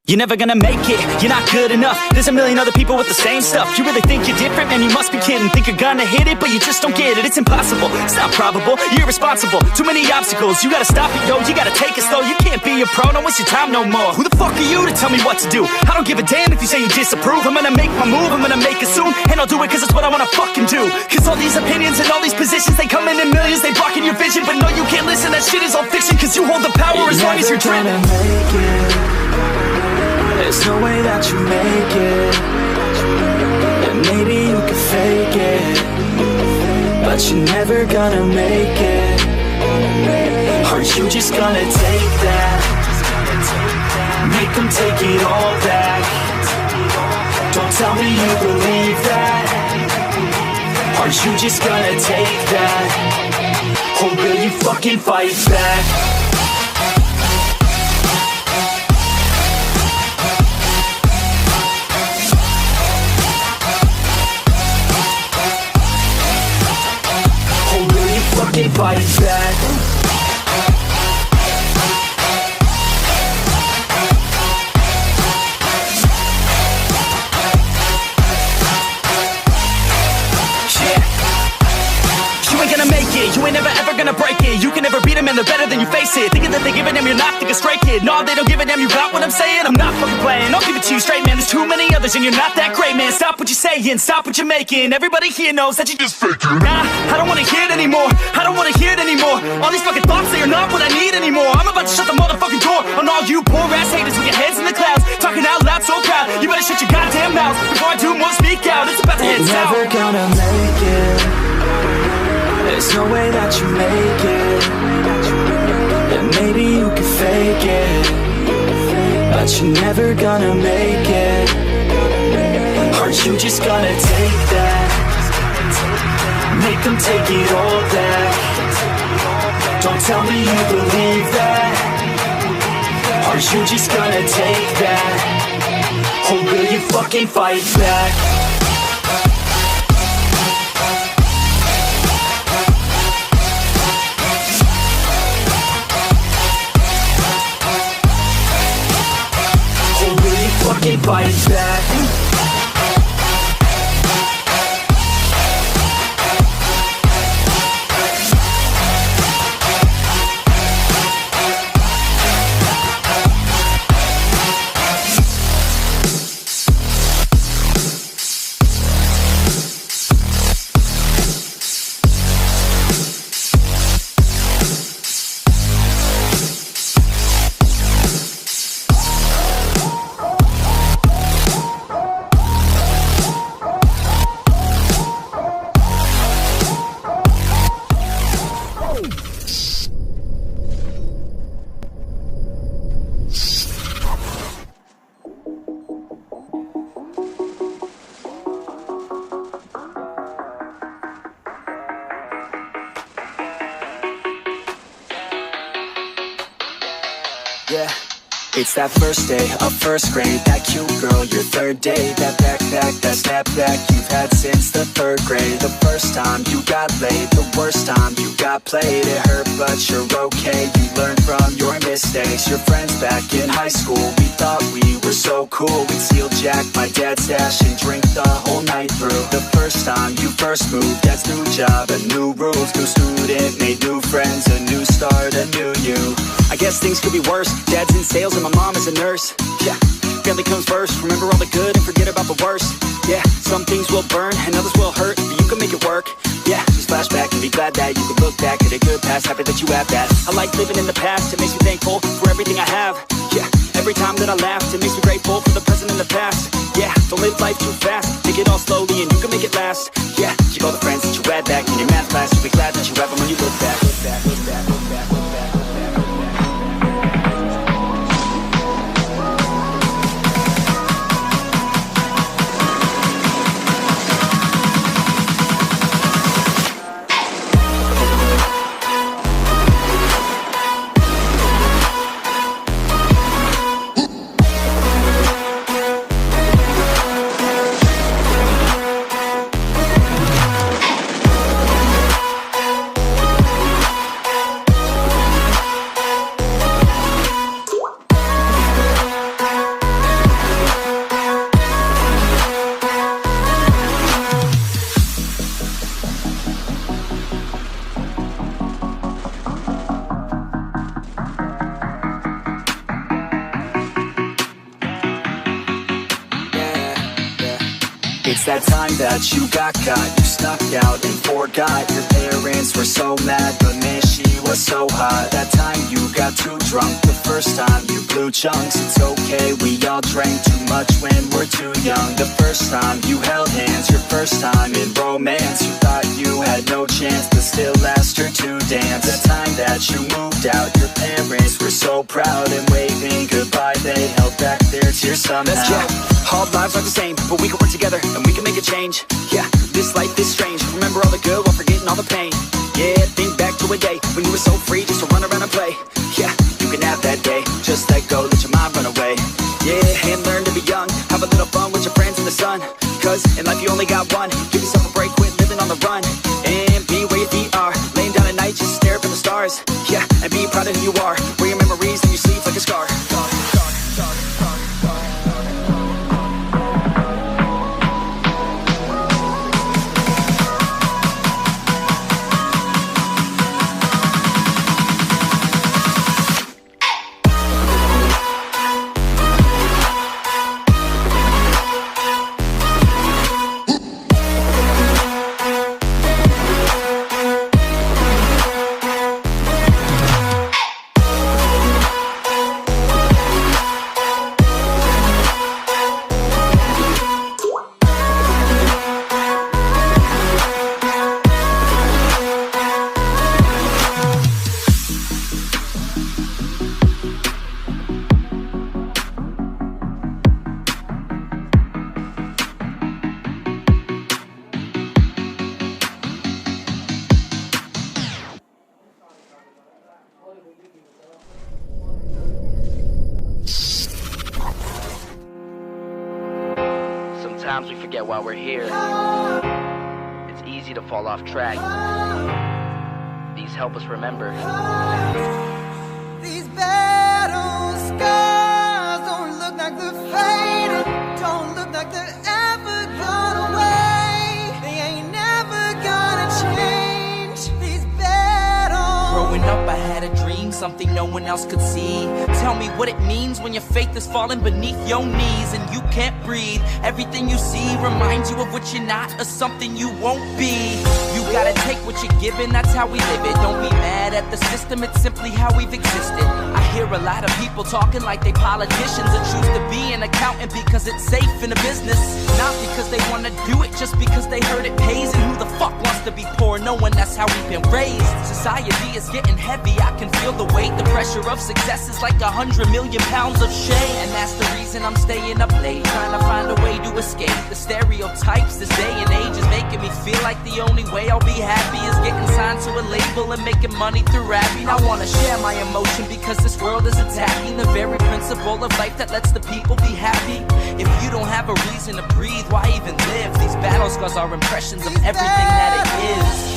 You're never gonna make it, you're not good enough. There's a million other people with the same stuff. You really think you're different? Man, you must be kidding. Think you're gonna hit it, but you just don't get it. It's impossible, it's not probable, you're irresponsible. Too many obstacles, you gotta stop it, yo. You gotta take it slow, you can't be a pro. Don't waste your time no more. Who the fuck are you to tell me what to do? I don't give a damn if you say you disapprove. I'm gonna make my move, I'm gonna make it soon. And I'll do it cause it's what I wanna fucking do. Cause all these opinions and all these positions, they come in millions, they blocking your vision. But no, you can't listen, that shit is all fiction. Cause you hold the power as long as you're dreaming. There's no way that you make it. And maybe you can fake it, but you're never gonna make it. Aren't you just gonna take that? Make them take it all back. Don't tell me you believe that. Aren't you just gonna take that? Or will you fucking fight back? Fight back. You ain't gonna make it, you ain't never ever gonna break it. You can never beat them and they're better than you face it. Thinking that they give a damn, you're not thinking straight, kid. No, they don't give a damn, you got what I'm saying? I'm not fucking playing, I'll give it to you straight, man. There's too many others and you're not that great, man. Stop what you're saying, stop what you're making. Everybody here knows that you just faking. Nah, I don't wanna hear it anymore, I don't wanna hear it anymore. All these fucking thoughts, they are not what I need anymore. I'm about to shut the motherfucking door on all you poor ass haters with your heads in the clouds, talking out loud so proud. You better shut your goddamn mouth before I do more, speak out. It's about to head south. You're never gonna make it. There's no way that you make it. And maybe you can fake it, but you're never gonna make it. Aren't you just gonna take that? Make them take it all back. Don't tell me you believe that. Aren't you just gonna take that? Or will you fucking fight back? Fucking fight back. Yeah, it's that first day of first grade. That cute girl, your third day. That backpack, that snapback you've had since the third grade. The first time you got laid, the worst time you got played. It hurt, but you're okay. You learned from your mistakes. Your friends back in high school, we thought we were so cool. We'd steal Jack, my dad's stash, and drink the whole night through. The first time you first moved, dad's new job and new rules. New student, made new friends, a new start, a new you. I guess things could be worse. Dad's in sales and my mom is a nurse. Yeah, family comes first. Remember all the good and forget about the worst. Yeah, some things will burn and others will hurt, but you can make it work. Yeah, just flash back and be glad that you can look back at a good past. Happy that you have that. I like living in the past. It makes me thankful for everything I have. Yeah, every time that I laughed, it makes me grateful for the present and the past. Yeah, don't live life too fast. Take it all slowly and you can make it last. Yeah, keep all the friends that you had back in your math class. You'll be glad that you have them when you look back. Look back, look back, look back, look back. that time that you got caught. You snuck out and forgot. Your parents were so mad, but man, she was so hot. That time you got too drunk, the first time you blew chunks. It's okay, we all drank too much when we're too young. The first time you held hands, your first time in romance. You thought you had no chance, but still asked her to dance. The time that you moved out, your parents were so proud, and waving goodbye they held back their tears somehow. Let's go. All lives are the same, but we can work together and we can make a change. Yeah, this life is strange. Remember all the good while forgetting all the pain. Yeah, think back to a day when you were so free just to run around and play. Yeah, you can have that day. Just let go, let your mind run away. Yeah, and learn to be young. Have a little fun with your friends in the sun. Cause in life you only got one. Give yourself a break, quit living on the run. And be where your feet are. Laying down at night, just stare up at the stars. Yeah, and be proud of who you are. Wear your memories in your sleeve like a scar. Sometimes we forget why we're here. It's easy to fall off track. These help us remember. These battle scars don't look like they're faded, don't look like they're ever gone away. They ain't never gonna change. These battles. Growing up I had a dream, something no one else could see. Tell me what it means when your faith is falling beneath your knees and you can't breathe. Everything you see reminds you of what you're not or something you won't be. You gotta take what you're given, that's how we live it. Don't be mad at the system, it's simply how we've existed. I hear a lot of people talking like they politicians and choose to be an accountant because it's safe in a business. Not because they wanna do it, just because they heard it pays. And who the fuck wants to be poor knowing that's how we've been raised? Society is getting heavy, I can feel the weight. The pressure of success is like 100 million pounds of shame. And that's the reason I'm staying up late, trying to find a way to escape the stereotypes this day and age is making me feel like the only way I'll be happy is getting signed to a label and making money through rapping. I wanna share my emotion because this world is attacking the very principle of life that lets the people be happy. If you don't have a reason to breathe, why even live? These battle scars are impressions of everything that it is.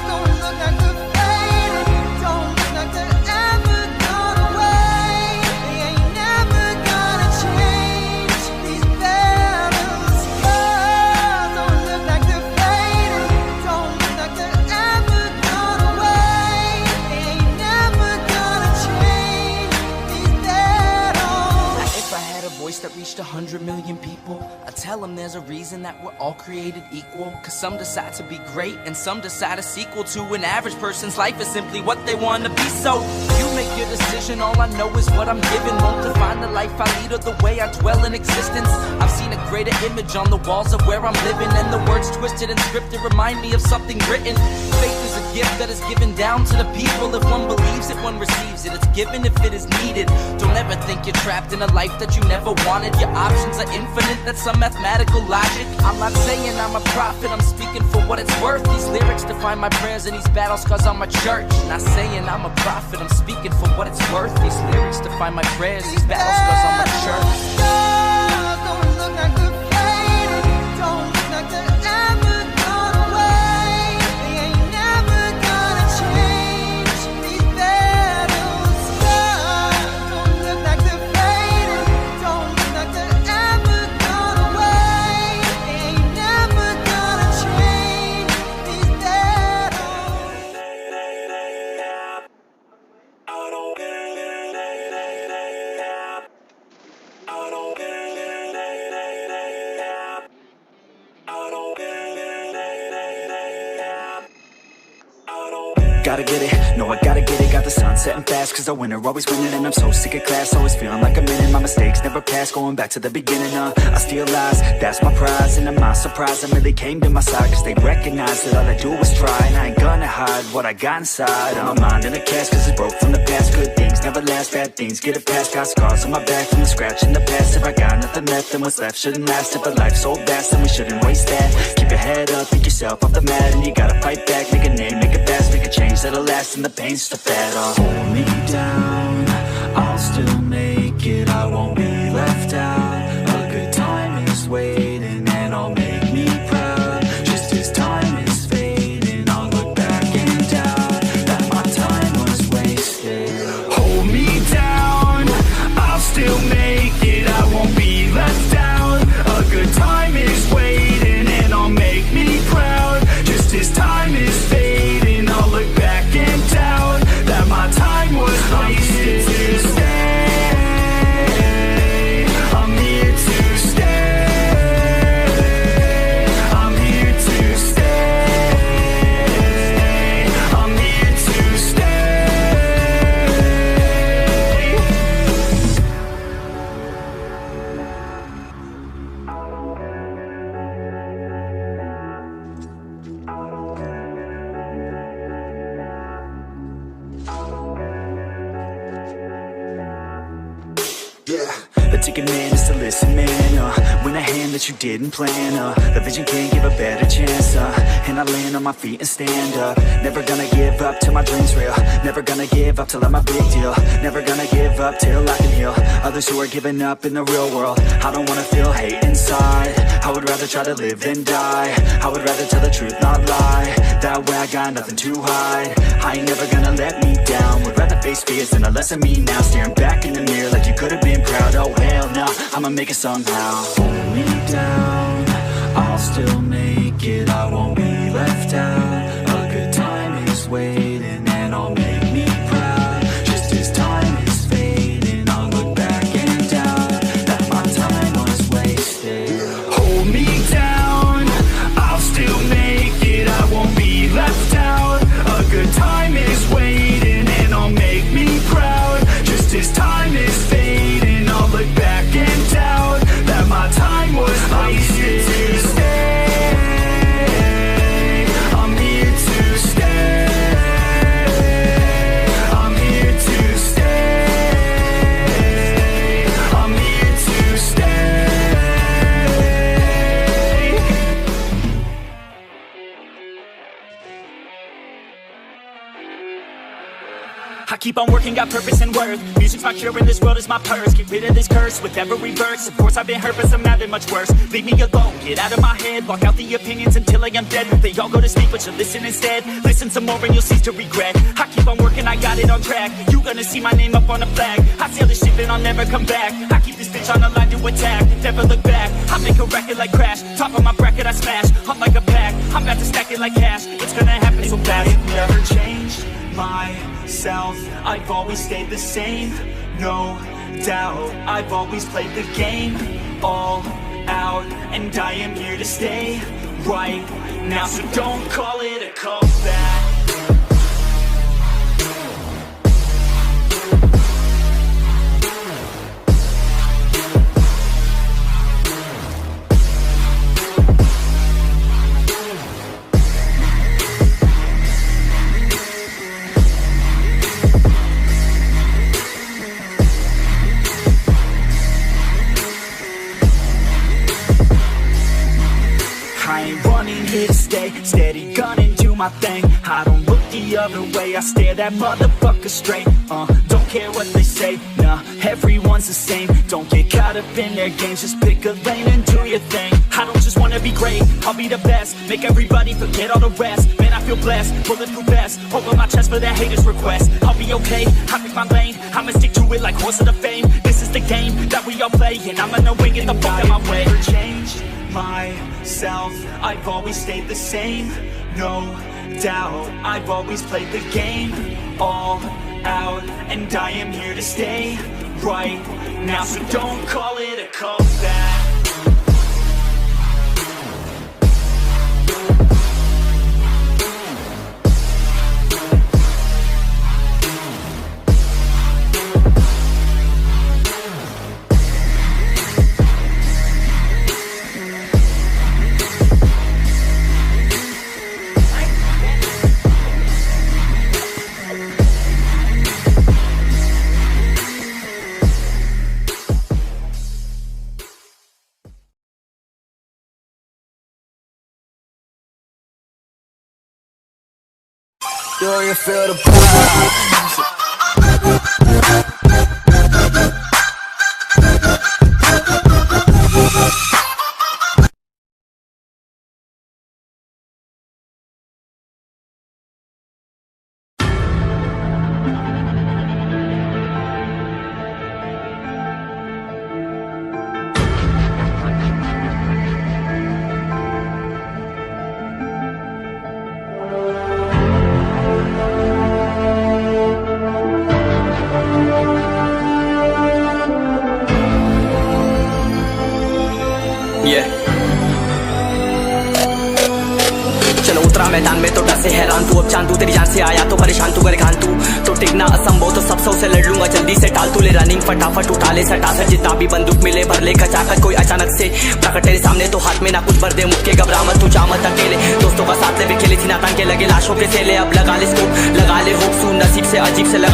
Don't look like they're faded, don't look like they're ever gone away. They ain't never gonna change. These battle scars don't look like they're faded, don't look like they're ever gone away. They ain't never gonna change. These battles. Now, if I had a voice that reached 100 million people, I'd tell them there's a reason that we're all created equal. Cause some decide to be great and some decide a sequel to an average person's life is simply what they want to be. So you make your decision, all I know is what I'm given. Won't define the life I lead or the way I dwell in existence. I've seen a greater image on the walls of where I'm living, and the words twisted and scripted remind me of something written. Faith is a gift that is given down to the people. If one believes it, one receives it. It's given if it is needed. Don't ever think you're trapped in a life that you never wanted. Your options are infinite, that's some mathematical logic. I'm not saying I'm a prophet, I'm speaking for what it's worth. These lyrics define my prayers and these battle scars on my church. Not saying I'm a prophet, I'm speaking for what it's worth. These lyrics define my prayers, these battle scars on my church. Don't look like they're faded, don't look like they're ever gone away. They ain't never gonna change. These battle scars don't look like they're faded, don't look like they're ever gone away. They ain't never gonna change. These battles. I don't gotta get it, no I gotta get it. Got the sun setting fast, cause the winner always winning. And I'm so sick of class, always feeling like I'm in it. My mistakes never pass, going back to the beginning. I steal lies, that's my prize. And I'm not surprised I really came to my side, cause they recognize that all I do is try. And I ain't gonna hide what I got inside. I'm my mind in a cast, cause it's broke from the past. Good things never last, bad things get it past. Got scars on my back from the scratch in the past. If I got nothing left, then what's left shouldn't last. If a life's so vast, then we shouldn't waste that. Keep your head up, pick yourself off the mat. And you gotta fight back, make a name, make it fast. Make a change that'll last, and the pain's just a fad. Hold me down, I'll still make it. I won't be left out. A good time is waiting, and I'll make me proud. Just as time is fading, I'll look back and doubt that my time was wasted. Hold me down, I'll still make it. I won't be left out. A good time is waiting, and I'll make me proud. Just as time is fading, I'll look back and doubt that my time was wasted. A ticket man is to listen, man. Win a hand that you didn't plan. The vision can't give a better chance. And I land on my feet and stand up. Never gonna give up till my dream's real. Never gonna give up till I'm a big deal. Never gonna give up till I can heal others who are giving up in the real world. I don't wanna feel hate inside. I would rather try to live than die. I would rather tell the truth, not lie. That way I got nothing to hide. I ain't never gonna let me down. Would rather face fears than a less of me now. Staring back in the mirror like you could have been proud. Oh hell no, I'ma make it somehow. Hold me down, I'll still make it. I won't be left out. A good time is waiting, and I'll make me proud. Just as time is fading, I'll look back and doubt that my time was wasted. Hold me down, I'll still make it. I won't be left out. A good time is waiting, and I'll make me proud. Just as time is fading, I'll look back and doubt that my time was wasted. I'm here to stay. I'm here to stay. I'm here to stay. I keep on working, got purpose and worth. Music's my cure and this world is my purse. Get rid of this curse with every verse. Of course I've been hurt, but some have been much worse. Leave me alone, get out of my head. Block out the opinions until I am dead. They all go to sleep, but you listen instead. Listen some more and you'll cease to regret. I keep on working, I got it on track. You gonna see my name up on a flag. I sail this ship and I'll never come back. I keep this bitch on the line to attack. Never look back, I make a record like Crash. Top of my bracket I smash, I'm like a pack. I'm about to stack it like cash. It's gonna happen so fast. I've never changed myself, I've always stayed the same, no doubt. I've always played the game all out, and I am here to stay right now. So don't call it a comeback. Here to stay, steady gunning, do my thing. I don't look the other way, I stare that motherfucker straight. Don't care what they say, nah, everyone's the same. Don't get caught up in their games, just pick a lane and do your thing. I don't just wanna be great, I'll be the best. Make everybody forget all the rest. Man, I feel blessed, bulletproof vest over my chest for that haters' request. I'll be okay, I pick my lane, I'ma stick to it like horse of the fame. This is the game that we all play, and I'm gonna win it the fuck out my way. Never changed myself, I've always stayed the same, no doubt. I've always played the game all out, and I am here to stay right now. So don't call it a comeback. Do you feel the vibes? चलो उतरा मैदान में तो डर से हैरान तू, अब चांदू तेरी जान से आया तो परेशान तू, करे खान तू तो टिकना असंभव तो सब सौ से लड़ लूंगा, जल्दी से टाल तू ले रनिंग फटाफट उठा ले सटा सर, जितना भी बंदूक मिले भर ले खचाकर, कोई अचानक से प्रकट तेरे सामने तो हाथ में ना कुछ भर दे मुक्के, घबरा मत तू जा मत अकेले, दोस्तों का साथ ले भी खेले थी नातान के लगे लाशों के सेले, अब लगा ले स्कोप लगा ले होप, नसीब से अजीब से लगा